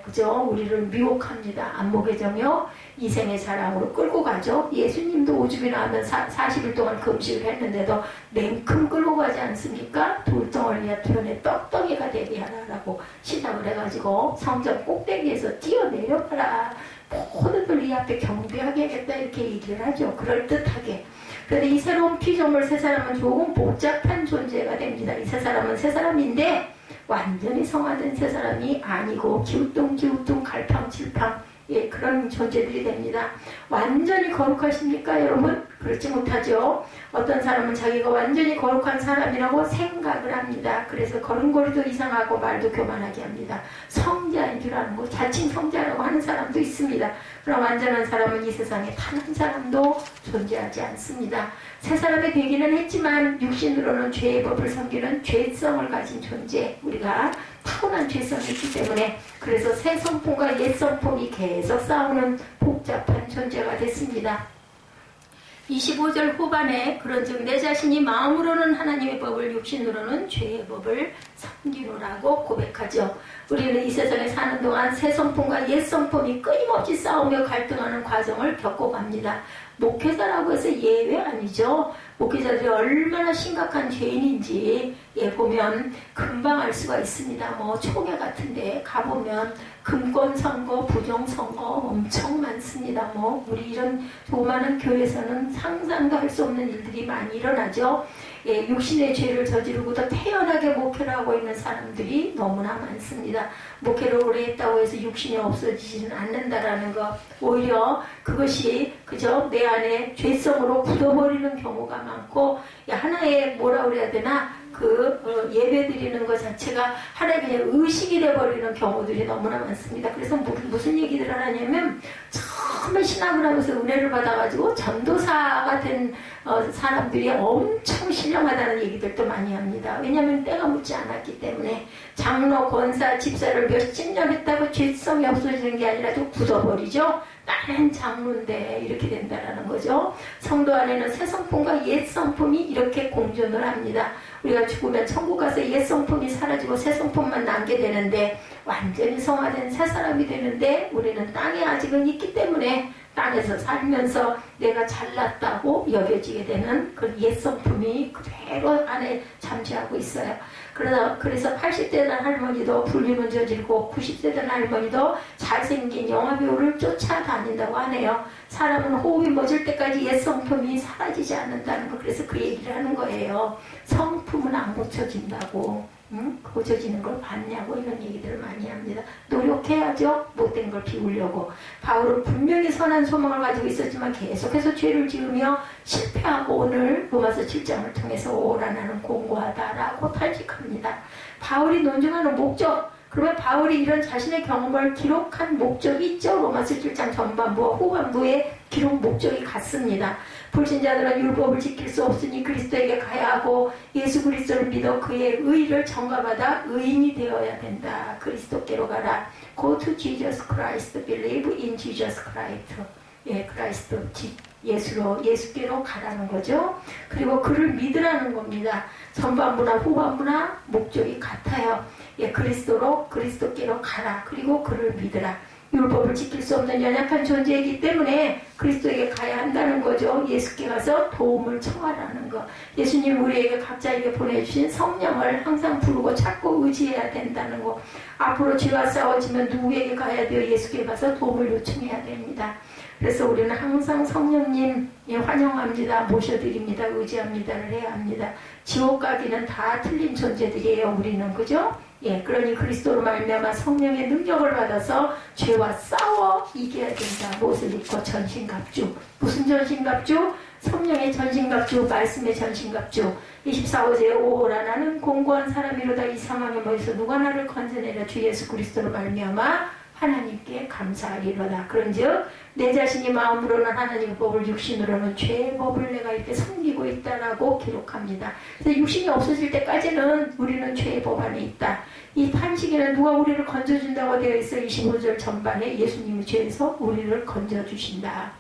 그죠? 우리를 미혹합니다. 안목의 정욕, 이생의 자랑으로 끌고 가죠. 예수님도 오죽이나 하면 40일 동안 금식을 했는데도 냉큼 끌고 가지 않습니까? 돌덩어리와 표현에 떡덩이가 되게 하라라고 시작을 해가지고 성전 꼭대기에서 뛰어내려가라. 모두들 이 앞에 경배하게 하겠다 이렇게 얘기를 하죠. 그럴듯하게. 그런데 이 새로운 피조물 새 사람은 조금 복잡한 존재가 됩니다. 이 새 사람은 새 사람인데 완전히 성화된 새 사람이 아니고 기우뚱 갈팡질팡 그런 존재들이 됩니다. 완전히 거룩하십니까 여러분? 그렇지 못하죠. 어떤 사람은 자기가 완전히 거룩한 사람이라고 생각을 합니다. 그래서 걸음걸이도 이상하고 말도 교만하게 합니다. 성자인 줄 아는 거, 자칭 성자라고 하는 사람도 있습니다. 그럼 완전한 사람은 이 세상에 단 한 사람도 존재하지 않습니다. 새 사람이 되기는 했지만 육신으로는 죄의 법을 섬기는 죄성을 가진 존재, 우리가 타고난 죄성이 있기 때문에 그래서 새 성품과 옛 성품이 계속 싸우는 복잡한 존재가 됐습니다. 25절 후반에 그런즉 내 자신이 마음으로는 하나님의 법을 육신으로는 죄의 법을 섬기노라고 고백하죠. 우리는 이 세상에 사는 동안 새 성품과 옛 성품이 끊임없이 싸우며 갈등하는 과정을 겪어갑니다. 목회자라고 해서 예외 아니죠. 목회자들이 얼마나 심각한 죄인인지 보면 금방 알 수가 있습니다. 뭐 총회 같은데 가보면 금권 선거, 부정 선거 엄청 많습니다. 뭐 우리 이런 조그마한 교회에서는 상상도 할 수 없는 일들이 많이 일어나죠. 육신의 죄를 저지르고도 태연하게 목회를 하고 있는 사람들이 너무나 많습니다. 목회를 오래 했다고 해서 육신이 없어지지는 않는다라는 것, 오히려 그것이 그저 내 안에 죄성으로 굳어버리는 경우가 많고, 하나의 뭐라 그래야 되나, 예배 드리는 것 자체가 하나의 그냥 의식이 돼버리는 경우들이 너무나 많습니다. 그래서 무슨 얘기들을 하냐면, 처음에 신학을 하면서 은혜를 받아가지고 전도사가 된 사람들이 엄청 신령하다는 얘기들도 많이 합니다. 왜냐하면 때가 묻지 않았기 때문에 장로, 권사, 집사를 몇십 년 했다고 죄성이 없어지는 게 아니라 좀 굳어버리죠. 나는 장로인데 이렇게 된다라는 거죠. 성도 안에는 새 성품과 옛 성품이 이렇게 공존을 합니다. 우리가 죽으면 천국 가서 옛 성품이 사라지고 새 성품만 남게 되는데 완전히 성화된 새 사람이 되는데 우리는 땅에 아직은 있기 때문에 땅에서 살면서 내가 잘났다고 여겨지게 되는 그 옛 성품이 그대로 안에 잠재하고 있어요. 그래서 80대 된 할머니도 불륜을 저지르고 90대 된 할머니도 잘생긴 영화배우를 쫓아다닌다고 하네요. 사람은 호흡이 멎을 때까지 옛 성품이 사라지지 않는다는 거. 그래서 그 얘기를 하는 거예요. 성품은 안 고쳐진다고. 고쳐지는 걸 봤냐고 이런 얘기들을 많이 합니다. 노력해야죠. 못된 걸 비우려고. 바울은 분명히 선한 소망을 가지고 있었지만 계속해서 죄를 지으며 실패하고 오늘 로마서 7장을 통해서 오라 나는 공고하다라고 탄식합니다. 바울이 논증하는 목적, 그러면 바울이 이런 자신의 경험을 기록한 목적이 있죠. 로마서 7장 전반부와 후반부에 기록 목적이 같습니다. 불신자들은 율법을 지킬 수 없으니 그리스도에게 가야 하고 예수 그리스도를 믿어 그의 의를 전가받아 의인이 되어야 된다. 그리스도께로 가라. Go to Jesus Christ. Believe in Jesus Christ. 그리스도 예수께로 가라는 거죠. 그리고 그를 믿으라는 겁니다. 전반부나 후반부나 목적이 같아요. 그리스도께로 가라. 그리고 그를 믿으라. 율법을 지킬 수 없는 연약한 존재이기 때문에 그리스도에게 가야 한다는 거죠. 예수께 가서 도움을 청하라는 거. 예수님 우리에게 각자에게 보내주신 성령을 항상 부르고 찾고 의지해야 된다는 거. 앞으로 죄와 싸워지면 누구에게 가야 돼요? 예수께 가서 도움을 요청해야 됩니다. 그래서 우리는 항상 성령님 환영합니다. 모셔드립니다. 의지합니다를 해야 합니다. 지옥 가기는 다 틀린 존재들이에요. 우리는. 그죠? 그러니 그리스도로 말미암아 성령의 능력을 받아서 죄와 싸워 이겨야 된다. 못을 입고 전신갑주. 무슨 전신갑주? 성령의 전신갑주, 말씀의 전신갑주. 24호제 오호라 나는 공고한 사람이로다. 이 상황에 모여서 누가 나를 건져내려 주 예수 그리스도로 말미암아 하나님께 감사하리로다. 그런즉 내 자신이 마음으로는 하나님의 법을 육신으로는 죄의 법을 내가 이렇게 섬기고 있다라고 기록합니다. 그래서 육신이 없어질 때까지는 우리는 죄의 법 안에 있다. 이 탄식에는 누가 우리를 건져준다고 되어 있어. 25절 전반에 예수님이 죄에서 우리를 건져주신다.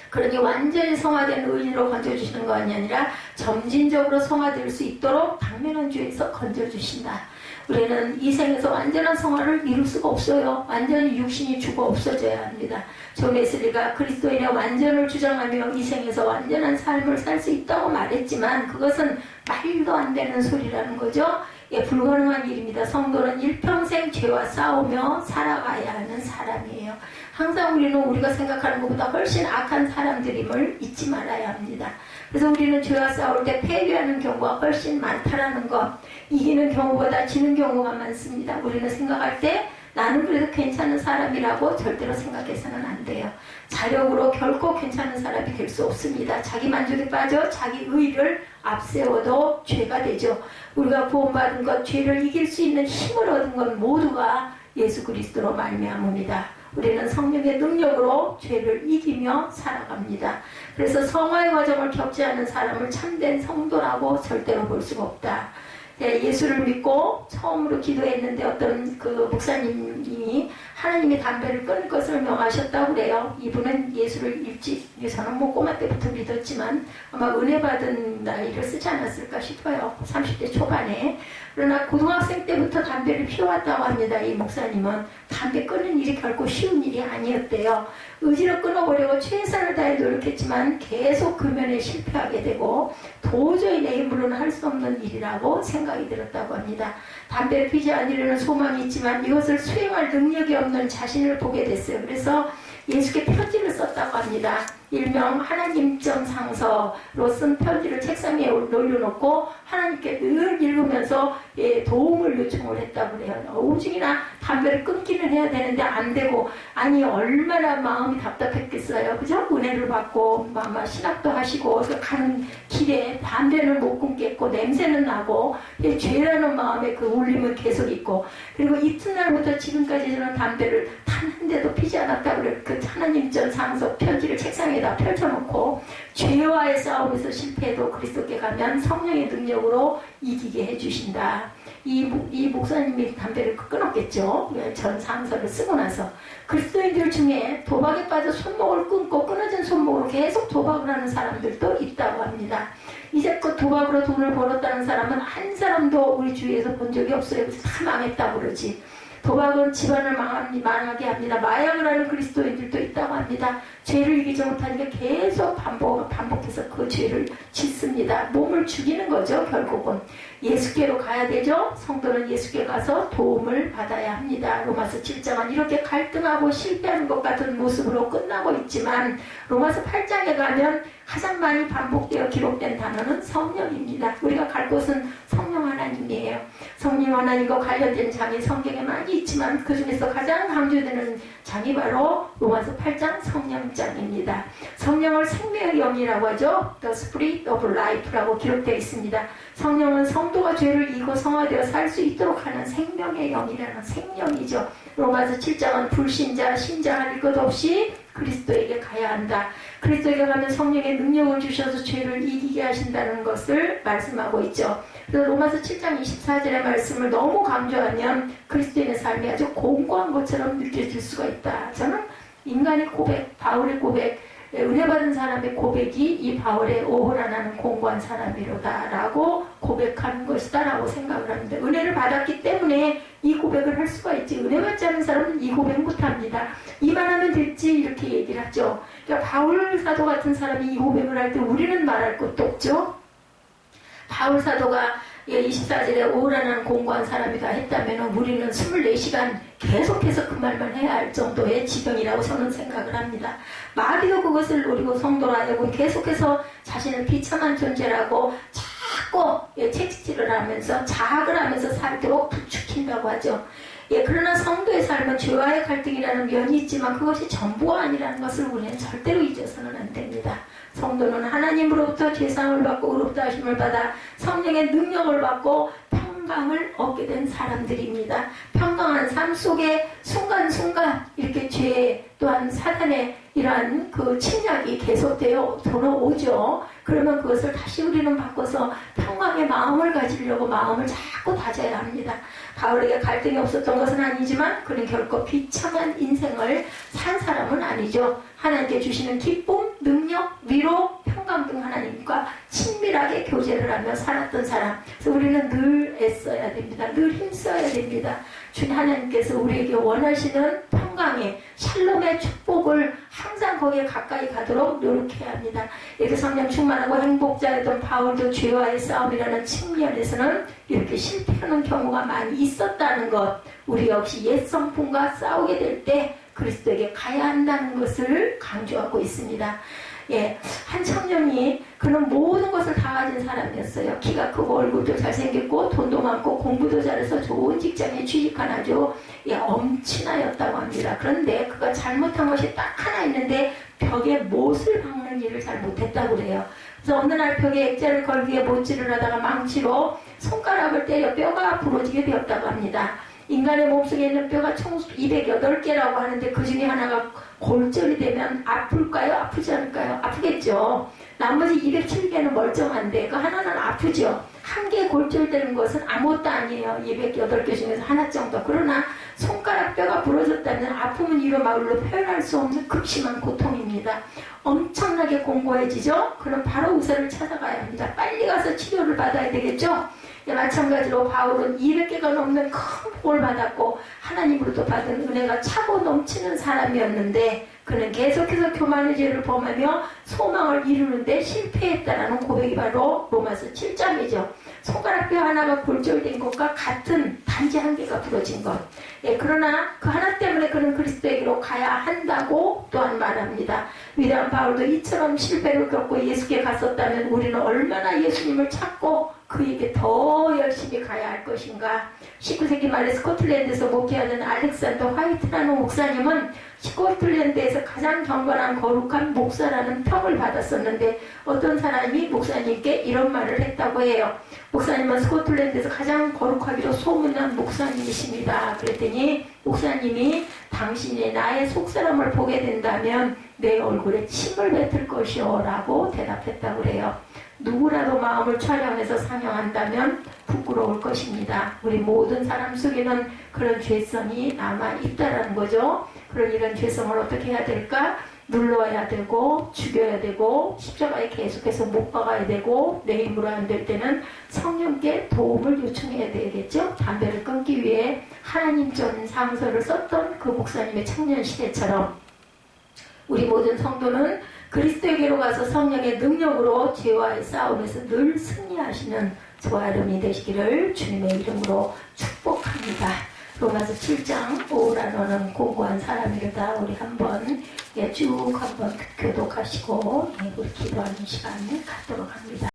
그러니 완전히 성화된 의인으로 건져주시는 것이 아니라 점진적으로 성화될 수 있도록 당면한 죄에서 건져주신다. 우리는 이 생에서 완전한 성화를 이룰 수가 없어요. 완전히 육신이 죽어 없어져야 합니다. 존 웨슬리가 그리스도인의 완전을 주장하며 이 생에서 완전한 삶을 살 수 있다고 말했지만 그것은 말도 안 되는 소리라는 거죠. 불가능한 일입니다. 성도는 일평생 죄와 싸우며 살아가야 하는 사람이에요. 항상 우리는 우리가 생각하는 것보다 훨씬 악한 사람들임을 잊지 말아야 합니다. 그래서 우리는 죄와 싸울 때 패배하는 경우가 훨씬 많다라는 것, 이기는 경우보다 지는 경우가 많습니다. 우리는 생각할 때 나는 그래도 괜찮은 사람이라고 절대로 생각해서는 안 돼요. 자력으로 결코 괜찮은 사람이 될 수 없습니다. 자기 만족에 빠져 자기 의의를 앞세워도 죄가 되죠. 우리가 구원받은 것, 죄를 이길 수 있는 힘을 얻은 것 모두가 예수 그리스도로 말미암습니다. 우리는 성령의 능력으로 죄를 이기며 살아갑니다. 그래서 성화의 과정을 겪지 않은 사람을 참된 성도라고 절대로 볼 수가 없다. 예수를 믿고 처음으로 기도했는데 어떤 그 목사님이 하나님이 담배를 끊을 것을 명하셨다고 그래요. 이분은 예수를 일찍, 저는 뭐 꼬마 때부터 믿었지만 아마 은혜 받은 나이를 쓰지 않았을까 싶어요. 30대 초반에. 그러나 고등학생 때부터 담배를 피워왔다고 합니다. 이 목사님은 담배 끊는 일이 결코 쉬운 일이 아니었대요. 의지로 끊어보려고 최선을 다해 노력했지만 계속 금연에 실패하게 되고 도저히 내 힘으로는 할 수 없는 일이라고 생각이 들었다고 합니다. 담배를 피지 않으려는 소망이 있지만 이것을 수행할 능력이 없는 자신을 보게 됐어요. 그래서 예수께 편지를 썼다고 합니다. 일명 하나님점 상서로 쓴 편지를 책상 위에 올려놓고 하나님께 늘 읽으면서 도움을 요청을 했다고 그래요. 오죽이나 담배를 끊기는 해야 되는데 안 되고, 아니 얼마나 마음이 답답했겠어요. 그죠? 은혜를 받고 아마 신학도 하시고 가는 길에 담배는 못 끊겠고 냄새는 나고 죄라는 마음에 그 울림은 계속 있고, 그리고 이튿날부터 지금까지 저는 담배를 단 한 대도 피지 않았다고 그래요. 그 하나님점 상서 편지를 책상 위에다 펼쳐놓고 죄와의 싸움에서 실패해도 그리스도께 가면 성령의 능력으로 이기게 해주신다. 이 목사님이 담배를 끊었겠죠. 전 상서를 쓰고 나서. 그리스도인들 중에 도박에 빠져 손목을 끊고 끊어진 손목으로 계속 도박을 하는 사람들도 있다고 합니다. 이제껏 도박으로 돈을 벌었다는 사람은 한 사람도 우리 주위에서 본 적이 없어요. 그래서 다 망했다고 그러지. 도박은 집안을 망하게 합니다. 마약을 하는 그리스도인들도 있다고 합니다. 죄를 이기지 못하니까 계속 반복해서 그 죄를 짓습니다. 몸을 죽이는 거죠. 결국은 예수께로 가야 되죠. 성도는 예수께 가서 도움을 받아야 합니다. 로마서 7장은 이렇게 갈등하고 실패하는 것 같은 모습으로 끝나고 있지만 로마서 8장에 가면 가장 많이 반복되어 기록된 단어는 성령입니다. 우리가 갈 곳은 성령 하나님이에요. 성령 하나님과 관련된 장이 성경에 많이 있지만 그 중에서 가장 강조되는 장이 바로 로마서 8장 성령장입니다. 성령을 생명의 영이라고 하죠. The Spirit of Life라고 기록되어 있습니다. 성령은 성도가 죄를 이기고 성화되어 살 수 있도록 하는 생명의 영이라는 생명이죠. 로마서 7장은 불신자, 신자 할 것 없이 그리스도에게 가야 한다. 그리스도에게 가면 성령의 능력을 주셔서 죄를 이기게 하신다는 것을 말씀하고 있죠. 그래서 로마서 7장 24절의 말씀을 너무 강조하면 그리스도인의 삶이 아주 공고한 것처럼 느껴질 수가 있다. 저는 인간의 고백, 바울의 고백, 은혜 받은 사람의 고백이 이 바울의 오호라 나는 공고한 사람이로다 라고 고백하는 것이다 라고 생각을 합니다. 은혜를 받았기 때문에 이 고백을 할 수가 있지, 은혜 받지 않은 사람은 이 고백 못합니다. 이만 하면 됐지 이렇게 얘기를 하죠. 그러니까 바울 사도 같은 사람이 이 고백을 할 때 우리는 말할 것도 없죠. 바울 사도가 24절에 오라는 공고한 사람이다 했다면 우리는 24시간 계속해서 그 말만 해야 할 정도의 지경이라고 저는 생각을 합니다. 마귀도 그것을 노리고 성도로 하여금 계속해서 자신을 비참한 존재라고 자꾸 채찍질을 하면서 자학을 하면서 살도록 부추긴다고 하죠. 그러나 성도의 삶은 죄와의 갈등이라는 면이 있지만 그것이 전부가 아니라는 것을 우리는 절대로 잊어서는 안 됩니다. 성도는 하나님으로부터 죄사함을 받고 의롭다 하심을 받아 성령의 능력을 받고 평강을 얻게 된 사람들입니다. 평강한 삶 속에 순간순간 이렇게 죄 또한 사단의 이러한 그 침략이 계속되어 돌아오죠. 그러면 그것을 다시 우리는 바꿔서 평강의 마음을 가지려고 마음을 자꾸 다져야 합니다. 바울에게 갈등이 없었던 것은 아니지만 그는 결코 비참한 인생을 산 사람은 아니죠. 하나님께 주시는 기쁨, 능력, 위로, 평강 등 하나님과 친밀하게 교제를 하며 살았던 사람. 그래서 우리는 늘 애써야 됩니다. 늘 힘써야 됩니다. 주님 하나님께서 우리에게 원하시는 평강의 샬롬의 축복을 항상 거기에 가까이 가도록 노력해야 합니다. 이렇게 성령 충만하고 행복자였던 바울도 죄와의 싸움이라는 측면에서는 이렇게 실패하는 경우가 많이 있었다는 것, 우리 역시 옛 성품과 싸우게 될 때 그리스도에게 가야 한다는 것을 강조하고 있습니다. 예, 한 청년이 그는 모든 것을 다 가진 사람이었어요. 키가 크고 얼굴도 잘생겼고 돈도 많고 공부도 잘해서 좋은 직장에 취직한 아주 엄친아였다고 합니다. 그런데 그가 잘못한 것이 딱 하나 있는데 벽에 못을 박는 일을 잘 못했다고 그래요. 그래서 어느 날 벽에 액자를 걸기 위해 못질을 하다가 망치로 손가락을 때려 뼈가 부러지게 되었다고 합니다. 인간의 몸속에 있는 뼈가 총 208개라고 하는데 그 중에 하나가 골절이 되면 아플까요? 아프지 않을까요? 아프겠죠. 나머지 207개는 멀쩡한데 그 하나는 아프죠. 한 개 골절되는 것은 아무것도 아니에요. 208개 중에서 하나 정도. 그러나 손가락 뼈가 부러졌다면 아픔은 이로 말로 표현할 수 없는 극심한 고통입니다. 엄청나게 공고해지죠. 그럼 바로 의사를 찾아가야 합니다. 빨리 가서 치료를 받아야 되겠죠. 마찬가지로 바울은 200개가 넘는 큰 복을 받았고 하나님으로부터 받은 은혜가 차고 넘치는 사람이었는데 그는 계속해서 교만의 죄를 범하며 소망을 이루는데 실패했다라는 고백이 바로 로마서 7장이죠. 손가락 뼈 하나가 골절된 것과 같은 단지 한 개가 부러진 것. 그러나 그 하나 때문에 그는 그리스도에게로 가야 한다고 또한 말합니다. 위대한 바울도 이처럼 실패를 겪고 예수께 갔었다면 우리는 얼마나 예수님을 찾고 그에게 더 열심히 가야 할 것인가. 19세기 말에 스코틀랜드에서 목회하는 알렉산더 화이트라는 목사님은 스코틀랜드에서 가장 경건한 거룩한 목사라는 평을 받았었는데 어떤 사람이 목사님께 이런 말을 했다고 해요. 목사님은 스코틀랜드에서 가장 거룩하기로 소문난 목사님이십니다. 그랬더니 목사님이 당신이 나의 속사람을 보게 된다면 내 얼굴에 침을 뱉을 것이오 라고 대답했다고 그래요. 누구라도 마음을 촬영해서 상영한다면 부끄러울 것입니다. 우리 모든 사람 속에는 그런 죄성이 남아있다라는 거죠. 그런 이런 죄성을 어떻게 해야 될까? 눌러야 되고 죽여야 되고 십자가에 계속해서 못 박아야 되고 내 힘으로 안 될 때는 성령께 도움을 요청해야 되겠죠. 담배를 끊기 위해 하나님 전 상서를 썼던 그 목사님의 청년 시대처럼 우리 모든 성도는 그리스도에게로 가서 성령의 능력으로 죄와의 싸움에서 늘 승리하시는 저와 여러분이 되시기를 주님의 이름으로 축복합니다. 로마서 7장 오라 너는 공고한 사람이로다. 우리 한번 쭉 한번 교독하시고 우리 기도하는 시간 갖도록 합니다.